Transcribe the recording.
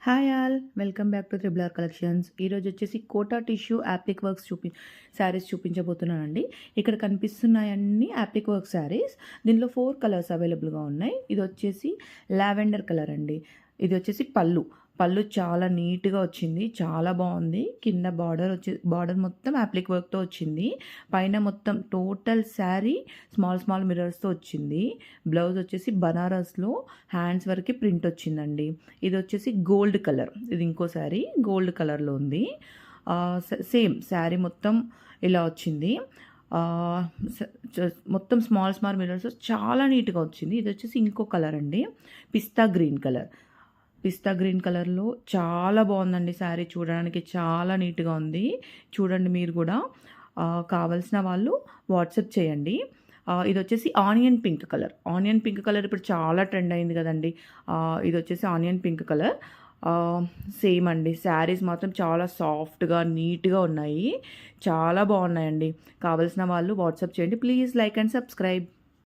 Hi all welcome back to Triple R Collections. ఈరోజు వచ్చేసి Kota tissue applique works saris చూపించబోతున్నానండి. ఇక్కడ కనిపిస్తున్నాయన్నీ యాప్లిక్ వర్క్ శారీస్. దీనిలో 4 కలర్స్ అవైలబుల్గా ఉన్నాయి. ఇది వచ్చేసి లావెండర్ కలర్ అండి. ఇది వచ్చేసి పళ్ళు చాలా నీట్గా వచ్చింది, చాలా బాగుంది. కింద బార్డర్ మొత్తం యాప్లిక్ వర్క్తో వచ్చింది. పైన మొత్తం టోటల్ శారీ స్మాల్ మిర్రర్స్తో వచ్చింది. బ్లౌజ్ వచ్చేసి బనారస్లో హ్యాండ్స్ వరకు ప్రింట్ వచ్చిందండి. ఇది వచ్చేసి గోల్డ్ కలర్, ఇది ఇంకో శారీ గోల్డ్ కలర్లో ఉంది. సేమ్ శారీ మొత్తం ఇలా వచ్చింది. మొత్తం స్మాల్ మిర్రర్స్ చాలా నీట్గా వచ్చింది. ఇది వచ్చేసి ఇంకో కలర్ అండి, పిస్తా గ్రీన్ కలర్లో చాలా బాగుందండి శారీ. చూడడానికి చాలా నీట్గా ఉంది. చూడండి మీరు కూడా. కావాల్సిన వాళ్ళు వాట్సాప్ చేయండి. ఇది వచ్చేసి ఆనియన్ పింక్ కలర్ ఇప్పుడు చాలా ట్రెండ్ అయింది కదండి. ఇది వచ్చేసి ఆనియన్ పింక్ కలర్. సేమ్ అండి, శారీస్ మాత్రం చాలా సాఫ్ట్గా నీట్గా ఉన్నాయి, చాలా బాగున్నాయండి. కావాల్సిన వాళ్ళు వాట్సాప్ చేయండి. Please like and subscribe.